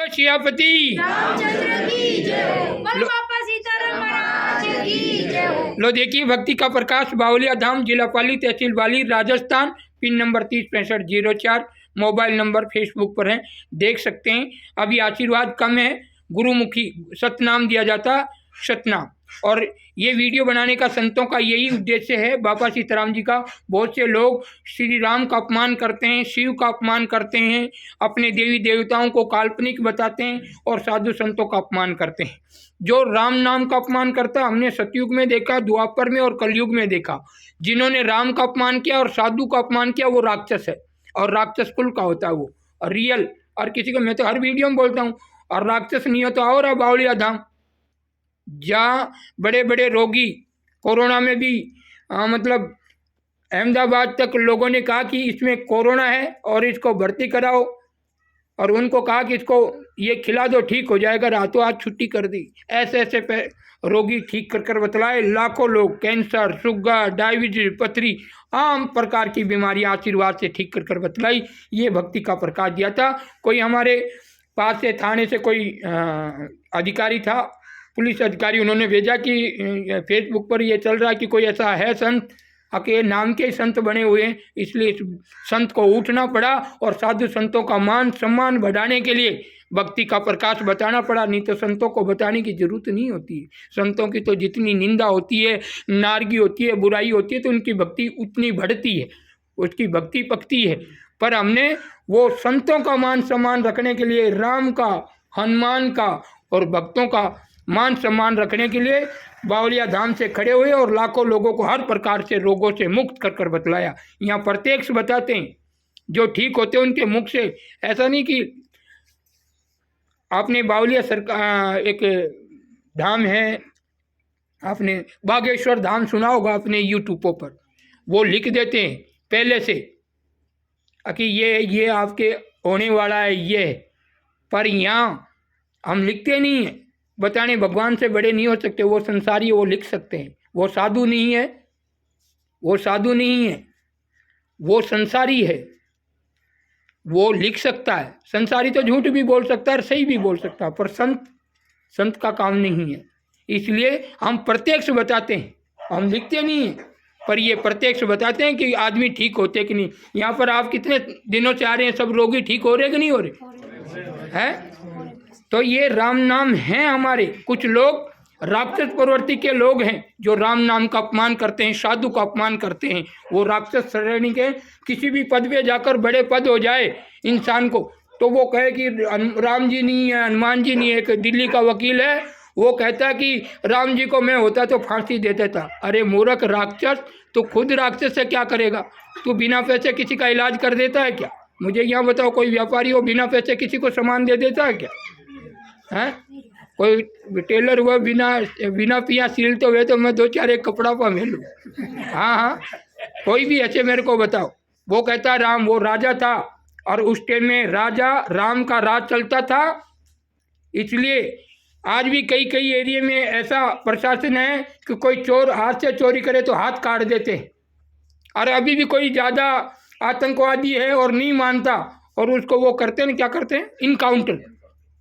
सियापति रामचंद्र की जय हो। बोलो बापा सीताराम महाराज की जय हो। लो देखिए, भक्ति का प्रकाश, बावलिया धाम, जिला पाली, तहसील वाली, Rajasthan. Pin number 306504, mobile number Facebook पर है, देख सकते हैं। अभी आशीर्वाद कम है, गुरुमुखी सतनाम दिया जाता, सतनाम। और ये वीडियो बनाने का संतों का यही उद्देश्य है। बाबा सीताराम जी का बहुत से लोग श्री राम का अपमान करते हैं, शिव का अपमान करते हैं, अपने देवी देवताओं को काल्पनिक बताते हैं और साधु संतों का अपमान करते हैं। जो राम नाम का अपमान करता हमने सतयुग में देखा, द्वापर में और कलयुग में देखा। जिन्होंने राम का अपमान किया और साधु का अपमान किया वो राक्षस है, और राक्षस कुल का होता है वो, और रियल। और किसी को मैं तो हर वीडियो में बोलता हूँ, और राक्षस नहीं हो तो आओ रहा बावलिया धाम, जहाँ बड़े बड़े रोगी कोरोना में भी मतलब अहमदाबाद तक लोगों ने कहा कि इसमें कोरोना है और इसको भर्ती कराओ, और उनको कहा कि इसको ये खिला दो ठीक हो जाएगा, रातों आज छुट्टी कर दी। ऐसे ऐसे रोगी ठीक कर कर बतलाए। लाखों लोग कैंसर, शुगर, डायबिटीज, पथरी, आम प्रकार की बीमारियां आशीर्वाद से ठीक कर कर बतलाई। ये भक्ति का प्रकाश दिया था। कोई हमारे पास से थाने से कोई अधिकारी था, पुलिस अधिकारी, उन्होंने भेजा कि फेसबुक पर ये चल रहा है कि कोई ऐसा है संत, के नाम के संत बने हुए हैं, इसलिए इस संत को उठना पड़ा और साधु संतों का मान सम्मान बढ़ाने के लिए भक्ति का प्रकाश बताना पड़ा। नहीं तो संतों को बताने की जरूरत नहीं होती है। संतों की तो जितनी निंदा होती है, नारगी होती है, बुराई होती है, तो उनकी भक्ति उतनी बढ़ती है, उसकी भक्ति पकती है। पर हमने वो संतों का मान सम्मान रखने के लिए, राम का, हनुमान का और भक्तों का मान सम्मान रखने के लिए बावलिया धाम से खड़े हुए और लाखों लोगों को हर प्रकार से रोगों से मुक्त कर कर बतलाया। यहाँ प्रत्यक्ष बताते हैं, जो ठीक होते हैं उनके मुख से। ऐसा नहीं कि आपने बावलिया सरकार एक धाम है, आपने बागेश्वर धाम सुना होगा अपने यूट्यूबों पर, वो लिख देते हैं पहले से कि ये आपके होने वाला है ये। पर यहाँ हम लिखते नहीं हैं, बताने भगवान से बड़े नहीं हो सकते, वो संसारी, वो लिख सकते हैं। वो साधु नहीं है, वो साधु नहीं है, वो संसारी है, वो लिख सकता है। संसारी तो झूठ भी बोल सकता है और सही भी बोल सकता है, पर संत का काम नहीं है। इसलिए हम प्रत्यक्ष बताते हैं, हम लिखते नहीं हैं, पर ये प्रत्यक्ष बताते हैं कि आदमी ठीक होते कि नहीं। यहाँ पर आप कितने दिनों से आ रहे हैं, सब रोगी ठीक हो रहे कि नहीं हो रहे हैं? तो ये राम नाम हैं हमारे। कुछ लोग राक्षस प्रवृत्ति के लोग हैं जो राम नाम का अपमान करते हैं, साधु का अपमान करते हैं, वो राक्षस श्रेणी के। किसी भी पद पे जाकर बड़े पद हो जाए इंसान को, तो वो कहे कि राम जी नहीं है, हनुमान जी नहीं है। एक दिल्ली का वकील है, वो कहता कि राम जी को मैं होता तो फांसी दे देता। अरे मूर्ख राक्षस, तो खुद राक्षस से क्या करेगा? तू बिना पैसे किसी का इलाज कर देता है क्या? मुझे यहाँ बताओ, कोई व्यापारी हो बिना पैसे किसी को सामान दे देता है क्या? हैं? कोई टेलर हुआ बिना पिया सिलते हुए तो मैं 2-4 एक कपड़ा पा मैं लूँ। हाँ, कोई भी ऐसे मेरे को बताओ। वो कहता राम, वो राजा था और उस टाइम में राजा राम का राज चलता था। इसलिए आज भी कई एरिया में ऐसा प्रशासन है कि कोई चोर हाथ से चोरी करे तो हाथ काट देते हैं। और अभी भी कोई ज़्यादा आतंकवादी है और नहीं मानता, और उसको वो करते हैं, क्या करते हैं, इनकाउंटर।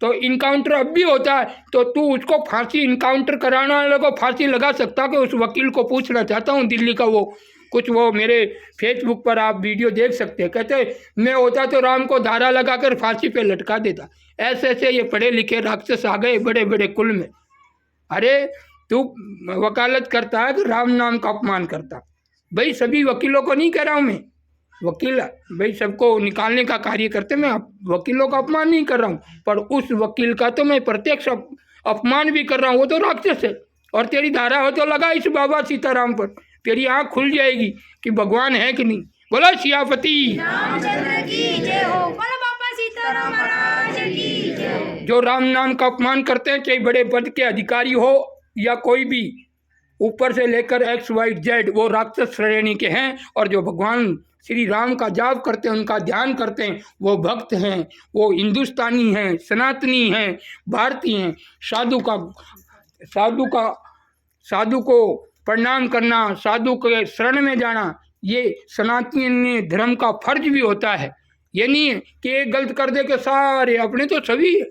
तो इनकाउंटर अब भी होता है, तो तू उसको फांसी, इनकाउंटर कराने वाले को फांसी लगा सकता कि? उस वकील को पूछना चाहता हूँ दिल्ली का, वो मेरे फेसबुक पर आप वीडियो देख सकते हैं। कहते मैं होता तो राम को धारा लगाकर फांसी पे लटका देता। ऐसे ऐसे ये पढ़े लिखे राक्षस आ गए बड़े बड़े कुल में। अरे तू वकालत करता है कि राम नाम का अपमान करता? भाई सभी वकीलों को नहीं कह रहा हूँ मैं, वकील भाई सबको निकालने का कार्य करते, मैं वकीलों का अपमान नहीं कर रहा हूँ, पर उस वकील का तो मैं प्रत्यक्ष अपमान भी कर रहा हूँ। वो तो राक्षस है। और तेरी धारा हो तो लगा इस बाबा सीताराम पर, तेरी आँख खुल जाएगी कि भगवान है कि नहीं। बोलो सियापति रामचंद्र की जय हो। बोलो बापा सीताराम महाराज की जय। जो राम नाम का अपमान करते हैं, चाहे बड़े पद के अधिकारी हो या कोई भी, ऊपर से लेकर XYZ, वो राक्षस श्रेणी के हैं। और जो भगवान श्री राम का जाप करते हैं, उनका ध्यान करते हैं, वो भक्त हैं, वो हिंदुस्तानी हैं, सनातनी हैं, भारतीय हैं। साधु को प्रणाम करना, साधु के शरण में जाना, ये सनातनी धर्म का फर्ज भी होता है। ये नहीं है कि एक गलत कर दे के सारे, अपने तो सभी है।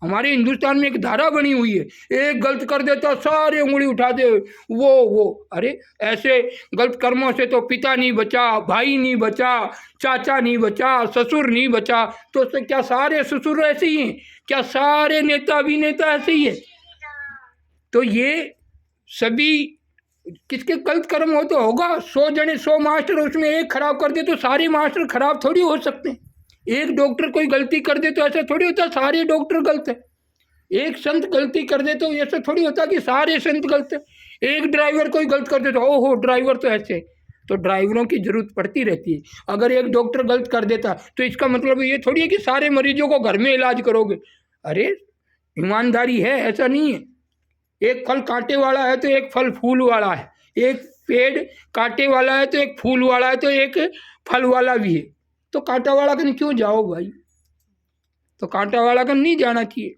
हमारे हिंदुस्तान में एक धारा बनी हुई है, एक गलत कर देता सारे उंगली उठा दे, वो अरे ऐसे गलत कर्मों से तो पिता नहीं बचा, भाई नहीं बचा, चाचा नहीं बचा, ससुर नहीं बचा, तो क्या सारे ससुर ऐसे ही हैं? क्या सारे नेता अभिनेता ऐसे ही है? तो ये सभी किसके गलत कर्म हो तो होगा। 100 मास्टर, उसमें एक खराब कर दे तो सारे मास्टर खराब थोड़ी हो सकते हैं। एक डॉक्टर कोई गलती कर दे तो ऐसा थोड़ी होता सारे डॉक्टर गलत है। एक संत गलती कर दे तो ऐसा थोड़ी होता कि सारे संत गलत है। एक ड्राइवर कोई गलत कर दे तो ओहो ड्राइवर तो ऐसे। तो ड्राइवरों की जरूरत पड़ती रहती है। अगर एक डॉक्टर गलत कर देता तो इसका मतलब ये थोड़ी है कि सारे मरीजों को घर में इलाज करोगे। अरे ईमानदारी है, ऐसा नहीं है। एक फल कांटे वाला है तो एक फल फूल वाला है, एक पेड़ कांटे वाला है तो एक फूल वाला है, तो एक फल वाला भी है। तो कांटा वाला कन क्यों जाओ भाई? तो कांटा वाला कन नहीं जाना चाहिए,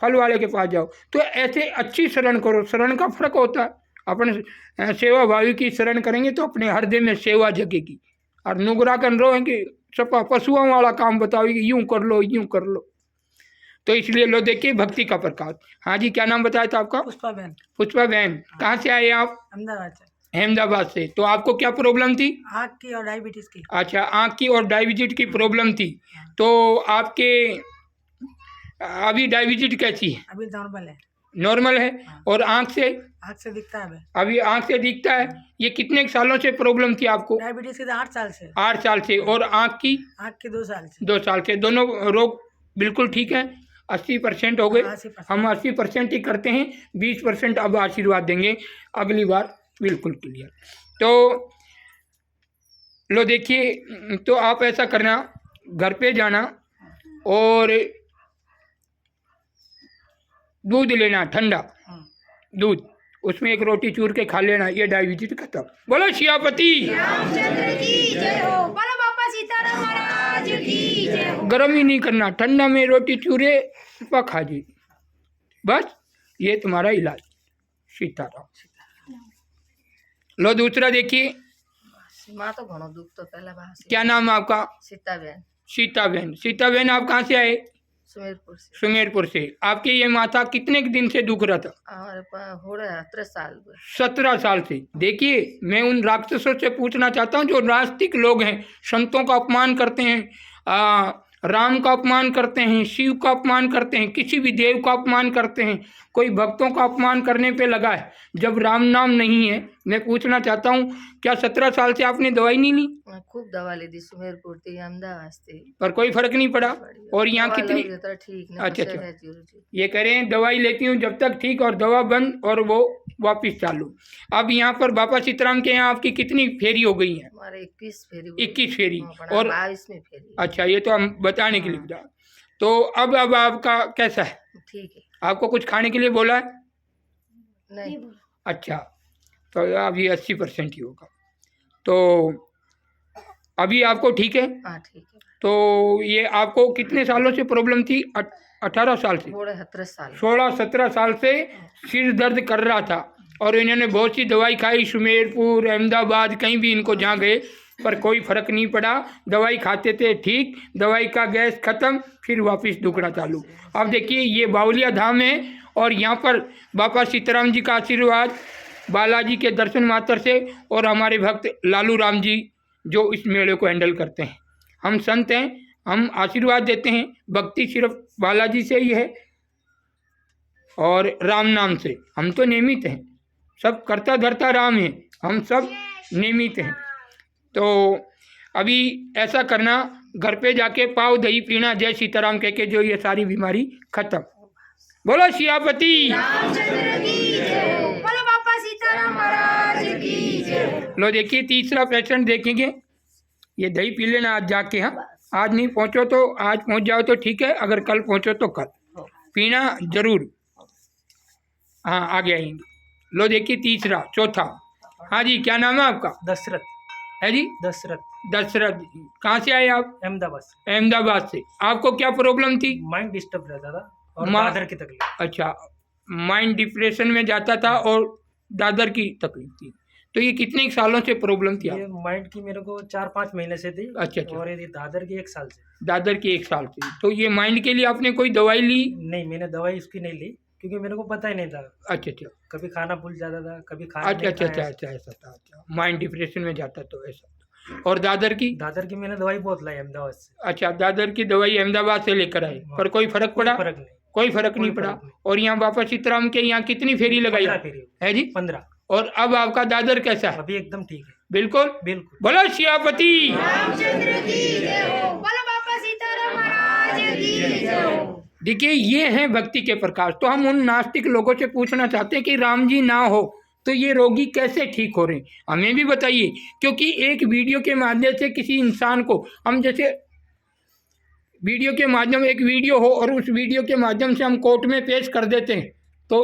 फल वाले के पास जाओ। तो ऐसे अच्छी शरण करो, शरण का फर्क होता है। अपने सेवा भावी की शरण करेंगे तो अपने हृदय में सेवा जगेगी। और नुगरा कन रोएंगे, सपा पशुओं वाला काम बताओगे, यूं कर लो यूं कर लो। तो इसलिए लो देखिए भक्ति का प्रकाश। हाँ जी, क्या नाम बताया था आपका? पुष्पा बहन, पुष्पा बहन, कहाँ से आए आप? अहमदाबाद से। अहमदाबाद से। तो आपको क्या प्रॉब्लम थी? आँख की और डायबिटीज की। अच्छा, आँख की और डायबिटीज की प्रॉब्लम थी। तो आपके अभी डायबिटीज कैसी है? अभी नॉर्मल है। नॉर्मल है। और आँख से दिखता है अभी आँख से दिखता है। ये कितने सालों से प्रॉब्लम थी आपको? डायबिटीज की तो 8 साल से। 8 साल से। और आँख की? 2 साल से। 2 साल से। दोनों रोग बिल्कुल ठीक है। 80% हो गए। 80%। हम 80% ही करते हैं, 20% अब आशीर्वाद देंगे, अगली बार बिल्कुल क्लियर। तो लो देखिए, तो आप ऐसा करना, घर पे जाना और दूध लेना, ठंडा दूध, उसमें एक रोटी चूर के खा लेना, ये डायबिटीज खत्म। बोलो सियापति रामचंद्र की जय हो। बोलो बापा सीताराम महाराज की जय हो। गर्म ही नहीं करना, ठंडा में रोटी चूरे खा जी, बस ये तुम्हारा इलाज। सीताराम। लो दूसरा देखिए, माँ तो घणो दुख तो पहला बाहर से। क्या नाम है आपका? सीताबेन, सीताबेन। सीताबेन, आप कहाँ से आए? सुमेरपुर से। सुमेरपुर से। आपकी ये माथा कितने दिन से दुख रहा था? हमारे पास हो रहा है 17 साल हुए। 17 साल से। देखिए, मैं उन राक्षसों से पूछना चाहता हूँ जो नास्तिक लोग हैं, संतों का अपमान करते हैं, राम का अपमान करते हैं, शिव का अपमान करते हैं, किसी भी देव का अपमान करते हैं, कोई भक्तों का अपमान करने पे लगा है जब राम नाम नहीं है। मैं पूछना चाहता हूँ, क्या 17 साल से आपने दवाई नहीं ली? मैं खूब दवा ली थी, सुमेरपुर थी, अहमदाबाद से, पर कोई फर्क नहीं पड़ा? और यहाँ दवा कितनी? लगी तो ठीक नहीं। अच्छा, तो अच्छा। सहज जी। ये कह रहे हैं दवाई लेती हूँ जब तक ठीक, और दवा बंद और वो वापिस चालू। अब यहाँ पर बाबा सीताराम के यहाँ आपकी कितनी फेरी हो गई है? हमारे 21 फेरी हुई। 21 फेरी। और और 22 में फेरी। अच्छा, ये तो हम बताने के लिए बता। तो अब आपका कैसा है? ठीक है। आपको कुछ खाने के लिए बोला है? नहीं। अच्छा, तो अब ये 80% ही होगा। तो अभी आपको ठीक है? हाँ ठीक है। तो ये आपको कितने सालों से प्रॉब्लम थी? 18 साल से? 17 साल। 16-17 साल से सिर दर्द कर रहा था, और इन्होंने बहुत सी दवाई खाई, सुमेरपुर, अहमदाबाद, कहीं भी इनको जहाँ गए, पर कोई फर्क नहीं पड़ा। दवाई खाते थे ठीक, दवाई का गैस खत्म, फिर वापस दुखना चालू। अब देखिए, ये बावलिया धाम है, और यहाँ पर बाबा सीताराम जी का आशीर्वाद, बालाजी के दर्शन मात्र से, और हमारे भक्त लालू राम जी जो इस मेले को हैंडल करते हैं। हम संत हैं, हम आशीर्वाद देते हैं। भक्ति सिर्फ बालाजी से ही है और राम नाम से। हम तो नियमित हैं, सब करता धरता राम है, हम सब नियमित हैं। तो अभी ऐसा करना, घर पे जाके पाव दही पीना, जय सीताराम कह के, जो ये सारी बीमारी खत्म। बोलो सियापति रामचंद्र की जय हो। बोलो बापा सीताराम महाराज की जय हो। लो देखिए, तीसरा पेशेंट देखेंगे। ये दही पी लेना आज जाके। हाँ, आज नहीं पहुँचो तो आज पहुँच जाओ तो ठीक है, अगर कल पहुँचो तो कल पीना जरूर। हाँ, आगे आएंगे। लो देखिए, तीसरा, चौथा। हाँ जी, क्या नाम है आपका? दशरथ। है जी? दशरथ, दशरथ। कहाँ से आए आप? अहमदाबाद से। अहमदाबाद से। आपको क्या प्रॉब्लम थी? माइंड डिस्टर्ब रहता था और मा- दादर की तकलीफ। अच्छा, माइंड डिप्रेशन में जाता था और दादर की तकलीफ थी। तो ये कितने सालों से प्रॉब्लम थी ये आप? माइंड की मेरे को 4-5 महीने से थी। अच्छा, अच्छा। और ये दादर की 1 साल से। दादर की 1 साल से। तो ये माइंड के लिए आपने कोई दवाई ली? नहीं, मैंने दवाई उसकी नहीं ली क्योंकि मेरे को पता ही नहीं था। अच्छा, अच्छा। कभी खाना भूल जाता था, कभी खाना अच्छा, नहीं अच्छा, खाया। अच्छा, अच्छा, ऐसा था। अच्छा, माइंड डिप्रेशन में जाता तो ऐसा था। और दादर की? दादर की मैंने दवाई बहुत लाई अहमदाबाद से। अच्छा, दादर की दवाई अहमदाबाद से लेकर आए, पर कोई फर्क कोई पड़ा? फर्क नहीं। कोई फर्क कोई नहीं पड़ा। फर्क नहीं। और यहाँ बाबा सीताराम के यहाँ कितनी फेरी लगाई 15 फेरी। है जी? 15। और अब आपका दादर कैसा है? अभी एकदम ठीक है। बिल्कुल। बिल्कुल। बोलो सियापति। रामचंद्र की जय हो। बोलो बापा सीताराम महाराज की जय हो। देखिए, ये हैं भक्ति के प्रकाश। तो हम उन नास्तिक लोगों से पूछना चाहते हैं कि राम जी ना हो तो ये रोगी कैसे ठीक हो रहे हैं, हमें भी बताइए। क्योंकि एक वीडियो के माध्यम से किसी इंसान को हम जैसे वीडियो के माध्यम एक वीडियो हो और उस वीडियो के माध्यम से हम कोर्ट में पेश कर देते हैं तो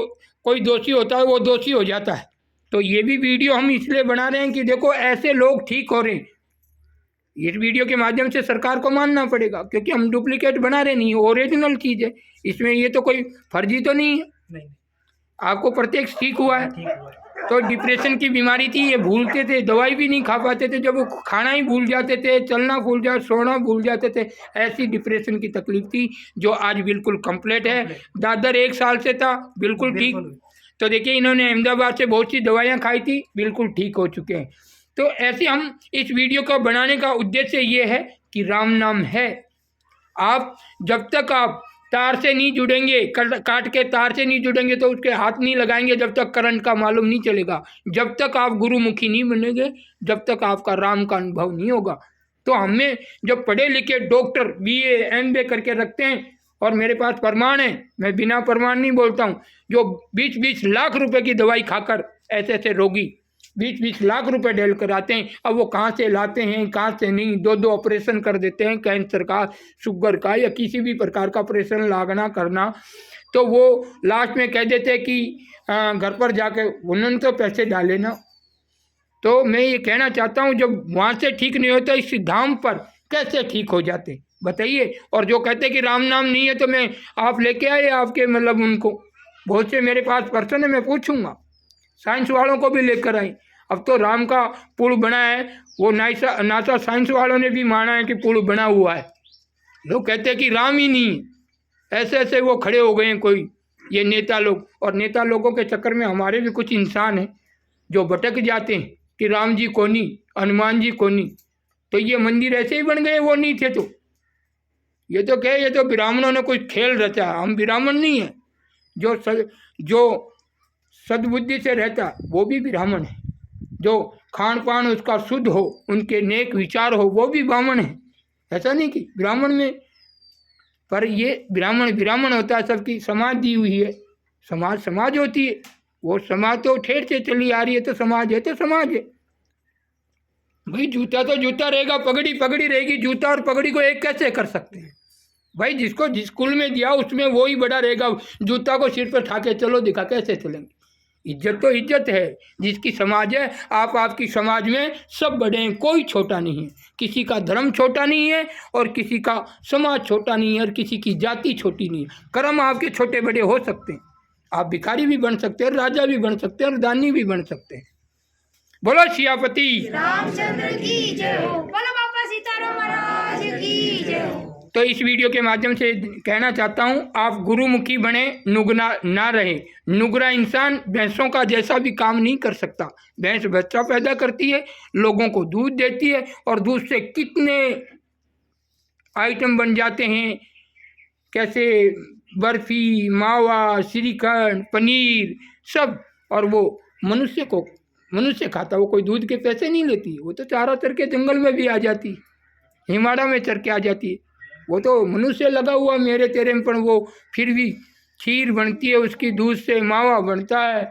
कोई दोषी होता है वो दोषी हो जाता है। तो ये भी वीडियो हम इसलिए बना रहे हैं कि देखो ऐसे लोग ठीक हो रहे हैं। इस वीडियो के माध्यम से सरकार को मानना पड़ेगा क्योंकि हम डुप्लीकेट बना रहे नहीं, ओरिजिनल चीज़ है। इसमें ये तो कोई फर्जी तो नहीं है। नहीं, आपको प्रत्यक्ष ठीक हुआ है। ठीक हुआ है। तो डिप्रेशन की बीमारी थी, ये भूलते थे, दवाई भी नहीं खा पाते थे, जब वो खाना ही भूल जाते थे, चलना भूल जाते, सोना भूल जाते थे। ऐसी डिप्रेशन की तकलीफ थी जो आज बिल्कुल कंप्लीट है। दादर 1 साल से था, बिल्कुल ठीक। बिल्कुल। तो देखिए, इन्होंने अहमदाबाद से बहुत सी दवाइयाँ खाई थी, बिल्कुल ठीक हो चुके हैं। तो ऐसे हम इस वीडियो को बनाने का उद्देश्य ये है कि राम नाम है। आप जब तक आप तार से नहीं जुड़ेंगे, काट के तार से नहीं जुड़ेंगे तो उसके हाथ नहीं लगाएंगे जब तक करंट का मालूम नहीं चलेगा। जब तक आप गुरुमुखी नहीं बनेंगे, जब तक आपका राम का अनुभव नहीं होगा। तो हमें जब पढ़े लिखे डॉक्टर BA MBA करके रखते हैं और मेरे पास प्रमाण है, मैं बिना प्रमाण नहीं बोलता हूँ, जो 20-20 लाख रुपए की दवाई खाकर ऐसे ऐसे रोगी 20-20 लाख रुपए डेल कर आते हैं। अब वो कहाँ से लाते हैं, कहाँ से नहीं, 2-2 ऑपरेशन कर देते हैं, कैंसर का, शुगर का या किसी भी प्रकार का ऑपरेशन लागना करना। तो वो लास्ट में कह देते हैं कि घर पर जाके उन्होंने तो पैसे डाले ना। तो मैं ये कहना चाहता हूँ, जब वहाँ से ठीक नहीं होता इस धाम पर कैसे ठीक हो जाते बताइए। और जो कहते हैं कि राम नाम नहीं है तो मैं आप लेके आए आपके मतलब उनको, बहुत से मेरे पास पर्सन है, मैं पूछूंगा, साइंस वालों को भी लेकर आई। अब तो राम का पुल बना है, वो नासा साइंस वालों ने भी माना है कि पुल बना हुआ है। लोग कहते हैं कि राम ही नहीं है। ऐसे ऐसे वो खड़े हो गए हैं कोई ये नेता लोग। और नेता लोगों के चक्कर में हमारे भी कुछ इंसान हैं जो भटक जाते हैं कि राम जी को नहीं, हनुमान जी को नहीं। तो ये मंदिर ऐसे ही बन गए, वो नहीं थे तो ये तो क्या, ये तो ब्राह्मणों ने कुछ खेल रचा। हम ब्राह्मण नहीं है। जो सद्बुद्धि से रहता वो भी ब्राह्मण है, जो खान पान उसका शुद्ध हो, उनके नेक विचार हो, वो भी ब्राह्मण है। ऐसा नहीं कि ब्राह्मण में, पर ये ब्राह्मण होता है, सबकी समाज दी हुई है। समाज होती है, वो समाज तो ठेठ से चली आ रही है, तो समाज है तो समाज है भाई। जूता तो जूता रहेगा, पगड़ी रहेगी। जूता और पगड़ी को एक कैसे कर सकते हैं भाई? जिसको जिस कुल में दिया उसमें वो ही बड़ा रहेगा। जूता को सिर पर ठाके चलो, दिखा कैसे चलेंगे? इज्जत तो इज्जत है, जिसकी समाज है। आपकी समाज में सब बड़े हैं, कोई छोटा नहीं है। किसी का धर्म छोटा नहीं है और किसी का समाज छोटा नहीं है और किसी की जाति छोटी नहीं है। कर्म आपके छोटे बड़े हो सकते हैं, आप भिखारी भी बन सकते हैं, राजा भी बन सकते हैं और दानी भी बन सकते हैं। बोलो सियापति रामचंद्र की जय हो। बोलो बापा सीताराम महाराज की जय हो। तो इस वीडियो के माध्यम से कहना चाहता हूँ, आप गुरुमुखी बने, नुगना ना रहे। नुगरा इंसान भैंसों का जैसा भी काम नहीं कर सकता। भैंस बच्चा पैदा करती है, लोगों को दूध देती है और दूध से कितने आइटम बन जाते हैं, कैसे बर्फ़ी, मावा, श्रीखंड, पनीर सब। और वो मनुष्य खाता, वो कोई दूध के पैसे नहीं लेती। वो तो चारा चर के जंगल में भी आ जाती, हिमाड़ा में चर के आ जाती है। वो तो मनुष्य लगा हुआ मेरे तेरे में, पर वो फिर भी खीर बनती है, उसकी दूध से मावा बनता है,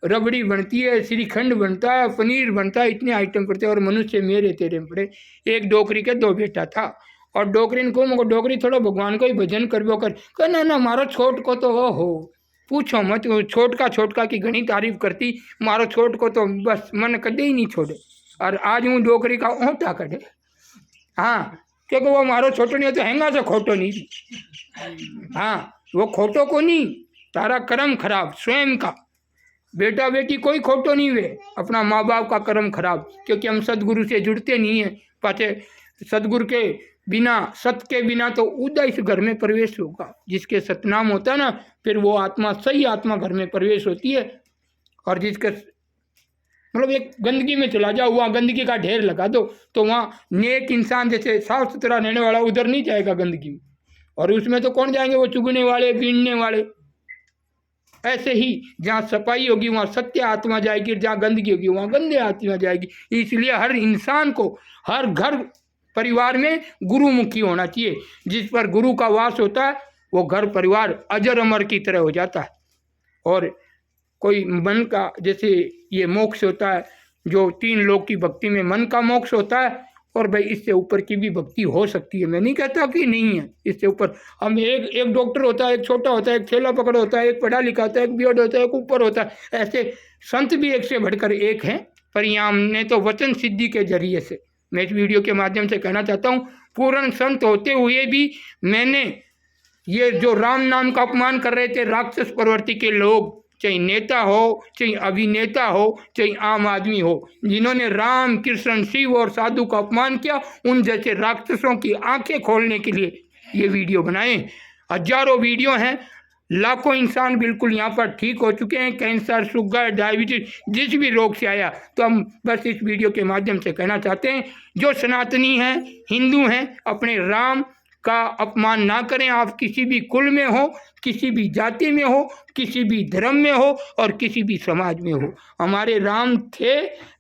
रबड़ी बनती है, श्रीखंड बनता है, पनीर बनता है, इतने आइटम पड़ते हैं। और मनुष्य मेरे तेरे में पड़े। एक डोकरी के 2 बेटा था और डोकरी को मगर डोकरी थोड़ा भगवान को ही भजन करबो कर ना मारो छोट को तो हो पूछो मत। छोटका की घनी तारीफ करती, मारो छोट को तो बस मन कदे ही नहीं छोड़े। और आज हूँ डोकरी का ओटा कटे। हाँ, क्योंकि वो मारो छोटो नहीं हो तो हैंगा से खोटो नहीं। हाँ, वो खोटो को नहीं, तारा कर्म खराब स्वयं का। बेटा बेटी कोई खोटो नहीं हुए, अपना माँ बाप का कर्म खराब, क्योंकि हम सदगुरु से जुड़ते नहीं हैं। पाचे सदगुरु के बिना, सत के बिना तो उदय इस घर में प्रवेश होगा। जिसके सतनाम होता है ना, फिर वो आत्मा, सही आत्मा घर में प्रवेश होती है। और जिसके मतलब एक गंदगी में चला जाओ, वहाँ गंदगी का ढेर लगा दो, तो वहाँ नेक इंसान जैसे साफ सुथरा रहने वाला उधर नहीं जाएगा गंदगी में। और उसमें तो कौन जाएंगे? वो चुगने वाले, बीनने वाले। ऐसे ही जहाँ सफाई होगी वहाँ सत्य आत्मा जाएगी, जहाँ गंदगी होगी वहाँ गंदे आत्मा जाएगी। इसलिए हर इंसान को, हर घर परिवार में गुरुमुखी होना चाहिए। जिस पर गुरु का वास होता है वो घर परिवार अजर अमर की तरह हो जाता है। और कोई मन का, जैसे ये मोक्ष होता है, जो 3 लोक की भक्ति में मन का मोक्ष होता है, और भाई इससे ऊपर की भी भक्ति हो सकती है। मैं नहीं कहता कि नहीं है, इससे ऊपर हम एक डॉक्टर होता है, एक छोटा होता है, एक थैला पकड़ होता है, एक पढ़ा लिखा होता है, एक बीएड होता है, एक ऊपर होता है। ऐसे संत भी एक से बढ़कर एक हैं, पर यहाँ हमने तो वचन सिद्धि के जरिए से, मैं इस वीडियो के माध्यम से कहना चाहता हूँ, पूर्ण संत होते हुए भी मैंने ये जो राम नाम का अपमान कर रहे थे राक्षस प्रवृत्ति के लोग, चाहे नेता हो, चाहे अभिनेता हो, चाहे आम आदमी हो, जिन्होंने राम, कृष्ण, शिव और साधु का अपमान किया, उन जैसे राक्षसों की आंखें खोलने के लिए ये वीडियो बनाए। हजारों वीडियो हैं, लाखों इंसान बिल्कुल यहाँ पर ठीक हो चुके हैं। कैंसर, शुगर, डायबिटीज, जिस भी रोग से आया, तो हम बस इस वीडियो के माध्यम से कहना चाहते हैं, जो सनातनी हैं, हिंदू हैं, अपने राम का अपमान ना करें। आप किसी भी कुल में हो, किसी भी जाति में हो, किसी भी धर्म में हो और किसी भी समाज में हो, हमारे राम थे,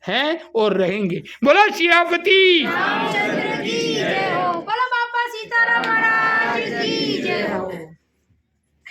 हैं और रहेंगे। बोलो सियापति रामचंद्र की जय हो। बोलो बापा सीताराम महाराज की जय हो।